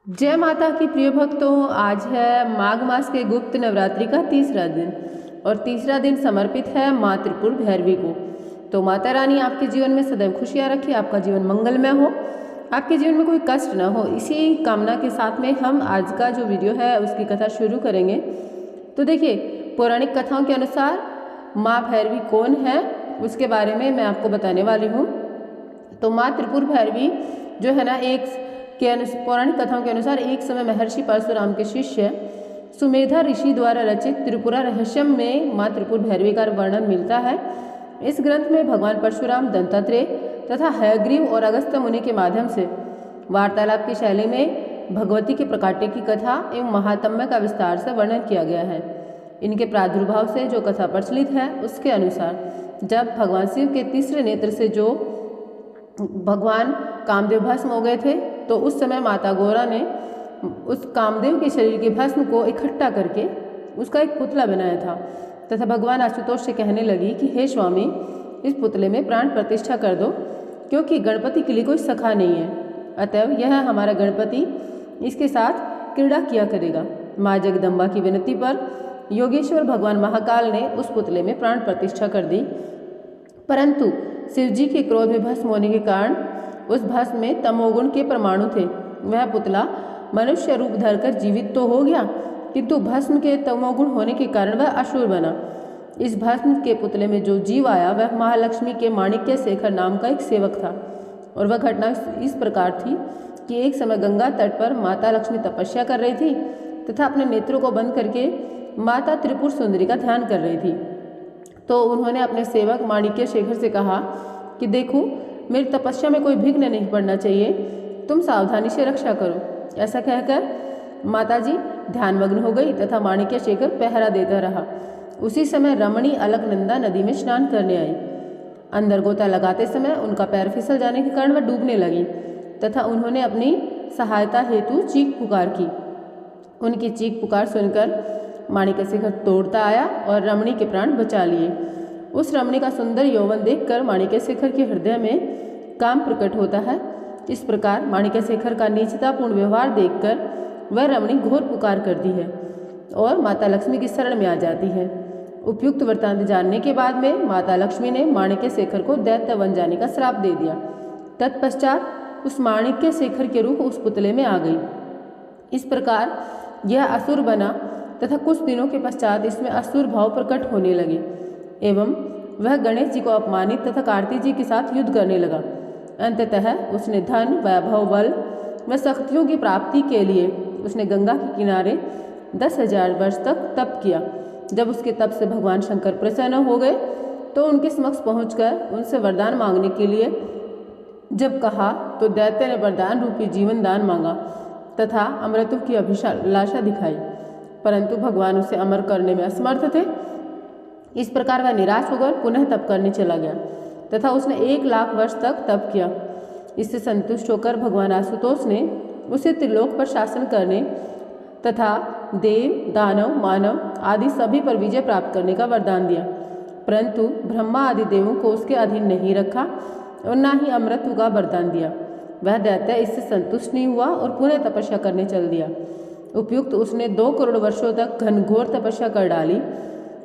जय माता की प्रिय भक्तों, आज है माघ मास के गुप्त नवरात्रि का तीसरा दिन और तीसरा दिन समर्पित है माँ त्रिपुर भैरवी को। तो माता रानी आपके जीवन में सदैव खुशियाँ रखे, आपका जीवन मंगलमय हो, आपके जीवन में कोई कष्ट न हो। इसी कामना के साथ में हम आज का जो वीडियो है उसकी कथा शुरू करेंगे। तो देखिए, पौराणिक कथाओं के अनुसार माँ भैरवी कौन है उसके बारे में मैं आपको बताने वाली हूँ। तो माँ त्रिपुर भैरवी जो है ना, पौराणिक कथाओं के अनुसार एक समय महर्षि परशुराम के शिष्य सुमेधा ऋषि द्वारा रचित त्रिपुरा रहस्यम में माँ त्रिपुर भैरवी का वर्णन मिलता है। इस ग्रंथ में भगवान परशुराम, दत्तात्रेय तथा हयग्रीव और अगस्त्य मुनि के माध्यम से वार्तालाप की शैली में भगवती के प्रकाट्य की कथा एवं महात्म्य का विस्तार से वर्णन किया गया है। इनके प्रादुर्भाव से जो कथा प्रचलित है उसके अनुसार जब भगवान शिव के तीसरे नेत्र से जो भगवान कामदेव भस्म हो गए थे, तो उस समय माता गौरा ने उस कामदेव के शरीर के भस्म को इकट्ठा करके उसका एक पुतला बनाया था तथा भगवान आशुतोष से कहने लगी कि हे स्वामी, इस पुतले में प्राण प्रतिष्ठा कर दो, क्योंकि गणपति के लिए कोई सखा नहीं है, अतएव यह हमारा गणपति इसके साथ क्रीड़ा किया करेगा। माँ जगदम्बा की विनती पर योगेश्वर भगवान महाकाल ने उस पुतले में प्राण प्रतिष्ठा कर दी, परंतु शिवजी के क्रोध में भस्म होने के कारण उस भस्म में तमोगुण के परमाणु थे। वह पुतला मनुष्य रूप धरकर जीवित तो हो गया, किंतु भस्म के तमोगुण होने के कारण वह असुर बना। इस भस्म के पुतले में जो जीव आया वह महालक्ष्मी के माणिक्य शेखर नाम का एक सेवक था। और वह घटना इस प्रकार थी कि एक समय गंगा तट पर माता लक्ष्मी तपस्या कर रही थी तथा अपने नेत्रों को बंद करके माता त्रिपुर सुंदरी का ध्यान कर रही थी। तो उन्होंने अपने सेवक माणिक्य शेखर से कहा कि देखो, मेरी तपस्या में कोई विघ्न नहीं पड़ना चाहिए, तुम सावधानी से रक्षा करो। ऐसा कहकर माताजी ध्यानमग्न हो गई तथा माणिक्य शेखर पहरा देता रहा। उसी समय रमणी अलकनंदा नदी में स्नान करने आई। अंदर गोता लगाते समय उनका पैर फिसल जाने के कारण वह डूबने लगी तथा उन्होंने अपनी सहायता हेतु चीख पुकार की। उनकी चीख पुकार सुनकर माणिक्य शेखर दौड़ता आया और रमणी के प्राण बचा लिए। उस रमणी का सुंदर यौवन देखकर माणिक्य शेखर के हृदय में काम प्रकट होता है। इस प्रकार माणिक्य शेखर का नीचतापूर्ण व्यवहार देखकर वह रमणी घोर पुकार करती है और माता लक्ष्मी की शरण में आ जाती है। उपयुक्त वृत्तांत जानने के बाद में माता लक्ष्मी ने माणिक्य शेखर को दैत्य बन जाने का श्राप दे दिया। तत्पश्चात उस माणिक्य शेखर के रूप उस पुतले में आ गई। इस प्रकार यह असुर बना तथा कुछ दिनों के पश्चात इसमें असुर भाव प्रकट होने लगे एवं वह गणेश जी को अपमानित तथा कार्तिक जी के साथ युद्ध करने लगा। अंततः उसने धन, वैभव, बल व शक्तियों की प्राप्ति के लिए उसने गंगा के किनारे 10,000 वर्ष तक तप किया। जब उसके तप से भगवान शंकर प्रसन्न हो गए तो उनके समक्ष पहुंचकर उनसे वरदान मांगने के लिए जब कहा तो दैत्य ने वरदान रूपी जीवन दान मांगा तथा अमृतों की अभिलाषा दिखाई, परंतु भगवान उसे अमर करने में असमर्थ थे। इस प्रकार वह निराश होकर पुनः तप करने चला गया तथा उसने 1,00,000 वर्ष तक तप किया। इससे संतुष्ट होकर भगवान आशुतोष ने उसे त्रिलोक पर शासन करने तथा देव, दानव, मानव आदि सभी पर विजय प्राप्त करने का वरदान दिया, परंतु ब्रह्मा आदि देवों को उसके अधीन नहीं रखा और न ही अमृत का वरदान दिया। वह दैत्य इससे संतुष्ट नहीं हुआ और पुनः तपस्या करने चल दिया। उपयुक्त उसने 2 करोड़ वर्षों तक घनघोर तपस्या कर डाली।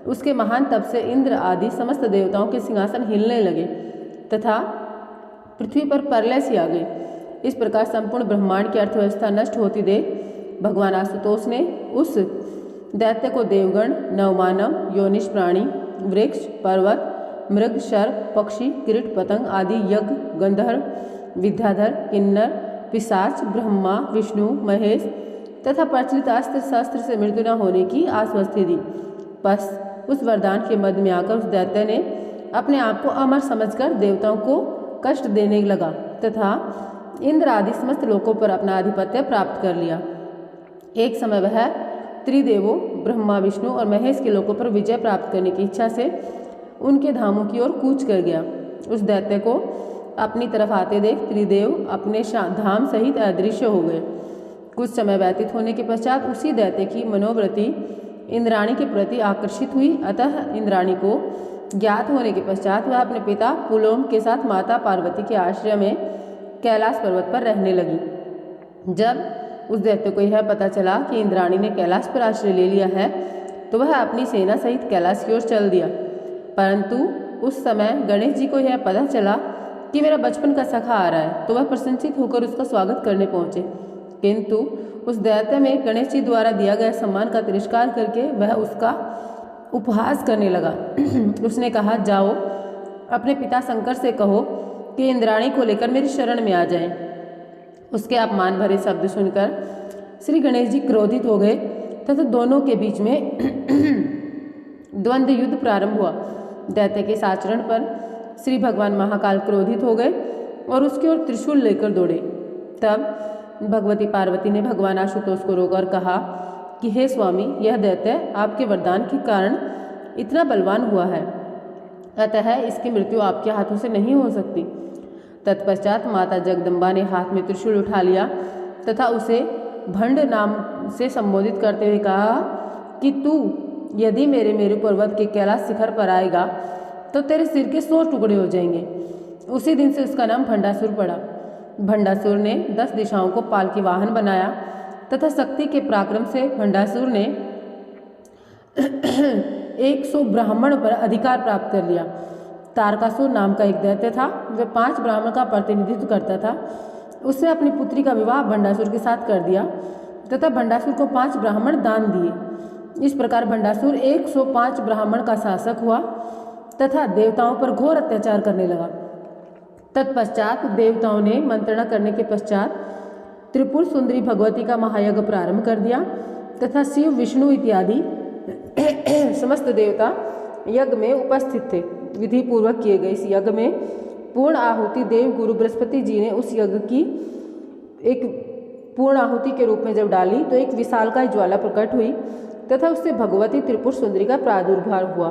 उसके महान तप से इंद्र आदि समस्त देवताओं के सिंहासन हिलने लगे तथा पृथ्वी पर प्रलय सी आ गई। इस प्रकार संपूर्ण ब्रह्मांड की अर्थव्यवस्था नष्ट होती देख भगवान आशुतोष ने उस दैत्य को देवगण, नवमानव, योनिश प्राणी, वृक्ष, पर्वत, मृग, सर्प, पक्षी, कीट, पतंग आदि यज्ञ, गंधर्व, विद्याधर, किन्नर, पिशाच, ब्रह्मा, विष्णु, महेश तथा प्रचलित अस्त्र शस्त्र से मृत्यु न होने की आश्वस्ति दी। बस उस वरदान के मध्य में आकर उस दैत्य ने अपने आप को अमर समझकर देवताओं को कष्ट देने लगा तथा इंद्र आदि समस्त लोकों पर अपना आधिपत्य प्राप्त कर लिया। एक समय वह त्रिदेवों ब्रह्मा, विष्णु और महेश के लोकों पर विजय प्राप्त करने की इच्छा से उनके धामों की ओर कूच कर गया। उस दैत्य को अपनी तरफ आते देख त्रिदेव अपने धाम सहित अदृश्य हो गए। कुछ समय व्यतीत होने के पश्चात उसी दैत्य की मनोवृत्ति इंद्राणी के प्रति आकर्षित हुई। अतः इंद्राणी को ज्ञात होने के पश्चात वह अपने पिता पुलोम के साथ माता पार्वती के आश्रय में कैलाश पर्वत पर रहने लगी। जब उस दैत्य को यह पता चला कि इंद्राणी ने कैलाश पर आश्रय ले लिया है तो वह अपनी सेना सहित कैलाश की ओर चल दिया। परंतु उस समय गणेश जी को यह पता चला कि मेरा बचपन का सखा आ रहा है, तो वह प्रसन्नचित होकर उसका स्वागत करने पहुंचे। किंतु उस दैत्य में गणेश जी द्वारा दिया गया सम्मान का तिरस्कार करके वह उसका उपहास करने लगा। उसने कहा, जाओ अपने पिता शंकर से कहो कि इंद्राणी को लेकर मेरी शरण में आ जाएं। उसके अपमान भरे शब्द सुनकर श्री गणेश जी क्रोधित हो गए तथा दोनों के बीच में द्वंद्व युद्ध प्रारंभ हुआ। दैत्य के इस आचरण पर श्री भगवान महाकाल क्रोधित हो गए और उसकी ओर त्रिशूल लेकर दौड़े। तब भगवती पार्वती ने भगवान आशुतोष को रोककर कहा कि हे स्वामी, यह दैत्य आपके वरदान के कारण इतना बलवान हुआ है, अतः इसकी मृत्यु आपके हाथों से नहीं हो सकती। तत्पश्चात माता जगदम्बा ने हाथ में त्रिशूल उठा लिया तथा उसे भंड नाम से संबोधित करते हुए कहा कि तू यदि मेरे मेरु पर्वत के कैलाश शिखर पर आएगा तो तेरे सिर के 100 टुकड़े हो जाएंगे। उसी दिन से उसका नाम भंडासुर पड़ा। भंडासुर ने 10 दिशाओं को पालकी वाहन बनाया तथा शक्ति के पराक्रम से भंडासुर ने 100 ब्राह्मण पर अधिकार प्राप्त कर लिया। तारकासुर नाम का एक दैत्य था, वह 5 ब्राह्मण का प्रतिनिधित्व करता था। उसने अपनी पुत्री का विवाह भंडासुर के साथ कर दिया तथा भंडासुर को 5 ब्राह्मण दान दिए। इस प्रकार भंडासुर 105 ब्राह्मण का शासक हुआ तथा देवताओं पर घोर अत्याचार करने लगा। तत्पश्चात देवताओं ने मंत्रणा करने के पश्चात त्रिपुर सुंदरी भगवती का महायज्ञ प्रारंभ कर दिया तथा शिव, विष्णु इत्यादि समस्त देवता यज्ञ में उपस्थित थे। विधि पूर्वक किए गए इस यज्ञ में पूर्ण आहुति देव गुरु बृहस्पति जी ने उस यज्ञ की एक पूर्ण आहुति के रूप में जब डाली तो एक विशालकाय ज्वाला प्रकट हुई तथा उससे भगवती त्रिपुर सुंदरी का प्रादुर्भाव हुआ।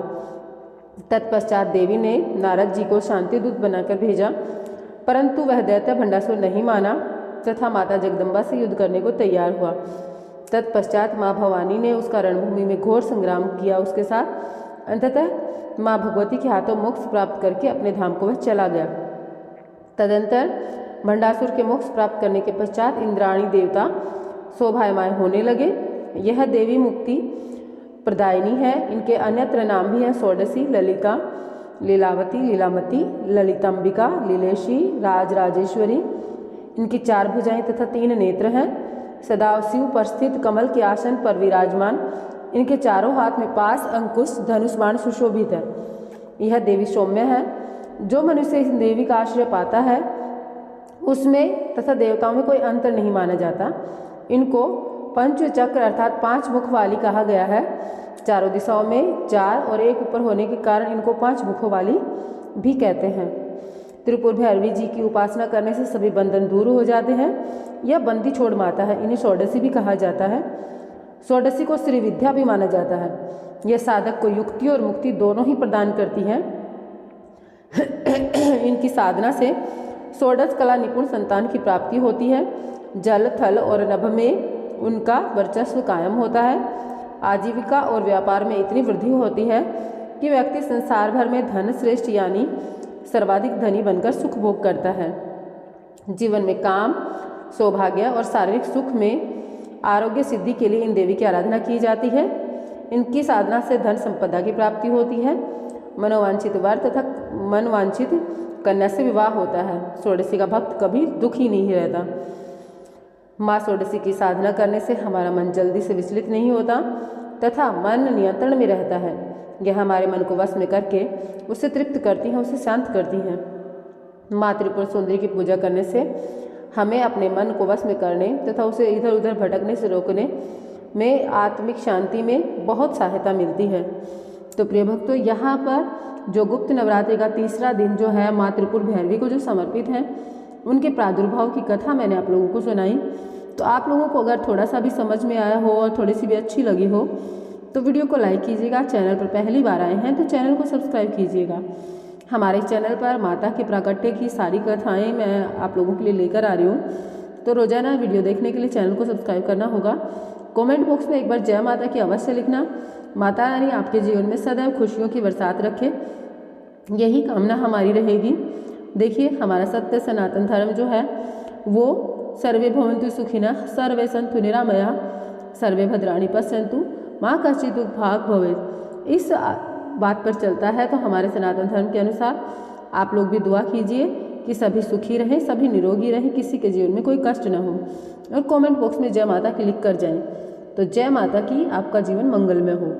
तत्पश्चात देवी ने नारद जी को शांति दूत बनाकर भेजा, परंतु वह दैत्य भंडासुर नहीं माना तथा माता जगदम्बा से युद्ध करने को तैयार हुआ। तत्पश्चात माँ भवानी ने उसका रणभूमि में घोर संग्राम किया उसके साथ। अंततः माँ भगवती के हाथों मोक्ष प्राप्त करके अपने धाम को वह चला गया। तदंतर भंडासुर के मोक्ष प्राप्त करने के पश्चात इंद्राणी देवता शोभायमान होने लगे। यह देवी मुक्ति प्रदायिनी है। इनके अन्यत्र नाम भी हैं षोडशी, ललिता, लीलावती, लीलामती, ललितांबिका, लीलेशी, राजराजेश्वरी। इनकी 4 भुजाएं तथा 3 नेत्र हैं। सदाशिव पर स्थित कमल के आसन पर विराजमान। इनके चारों हाथ में पास, अंकुश, धनुष बाण सुशोभित है। यह देवी सौम्य है। जो मनुष्य इस देवी का आश्रय पाता है उसमें तथा देवताओं में कोई अंतर नहीं माना जाता। इनको पंचचक्र अर्थात 5 मुख वाली कहा गया है। चारों दिशाओं में 4 और 1 ऊपर होने के कारण इनको 5 मुखों वाली भी कहते हैं। त्रिपुर भैरवी जी की उपासना करने से सभी बंधन दूर हो जाते हैं। यह बंदी छोड़ माता है। इन्हें षोडशी भी कहा जाता है। षोडशी को श्री विद्या भी माना जाता है। यह साधक को युक्ति और मुक्ति दोनों ही प्रदान करती है। इनकी साधना से षोडश कला निपुण संतान की प्राप्ति होती है। जल, थल और नभ में उनका वर्चस्व कायम होता है। आजीविका और व्यापार में इतनी वृद्धि होती है कि व्यक्ति संसार भर में धन श्रेष्ठ यानी सर्वाधिक धनी बनकर सुख भोग करता है। जीवन में काम, सौभाग्य और शारीरिक सुख में आरोग्य सिद्धि के लिए इन देवी की आराधना की जाती है। इनकी साधना से धन संपदा की प्राप्ति होती है। मनोवांछित वर तथा मनवांछित कन्या से विवाह होता है। षोडशी का भक्त कभी दुखी नहीं रहता। माँ षोडशी की साधना करने से हमारा मन जल्दी से विचलित नहीं होता तथा मन नियंत्रण में रहता है। यह हमारे मन को वश में करके उसे तृप्त करती हैं, उसे शांत करती हैं। माँ त्रिपुर सुंदरी की पूजा करने से हमें अपने मन को वश में करने तथा उसे इधर उधर भटकने से रोकने में आत्मिक शांति में बहुत सहायता मिलती है। तो प्रिय भक्तों, यहाँ पर जो गुप्त नवरात्रि का तीसरा दिन जो है माँ त्रिपुर भैरवी को जो समर्पित है, उनके प्रादुर्भाव की कथा मैंने आप लोगों को सुनाई। तो आप लोगों को अगर थोड़ा सा भी समझ में आया हो और थोड़ी सी भी अच्छी लगी हो तो वीडियो को लाइक कीजिएगा। चैनल पर पहली बार आए हैं तो चैनल को सब्सक्राइब कीजिएगा। हमारे चैनल पर माता के प्राकट्य की सारी कथाएं मैं आप लोगों के लिए लेकर आ रही हूँ। तो रोजाना वीडियो देखने के लिए चैनल को सब्सक्राइब करना होगा। कमेंट बॉक्स में एक बार जय माता की अवश्य लिखना। माता रानी आपके जीवन में सदैव खुशियों की बरसात रखे, यही कामना हमारी रहेगी। देखिए, हमारा सत्य सनातन धर्म जो है वो सर्वे भवन्तु सुखिनः सर्वे सन्तु निरामयाः सर्वे भद्राणि पश्यन्तु माँ कश्चित् दुःखभाग् भवेत्। इस बात पर चलता है तो हमारे सनातन धर्म के अनुसार आप लोग भी दुआ कीजिए कि सभी सुखी रहें, सभी निरोगी रहें, किसी के जीवन में कोई कष्ट न हो। और कमेंट बॉक्स में जय माता की लिख कर जाएं। तो जय माता की, आपका जीवन मंगलमय हो।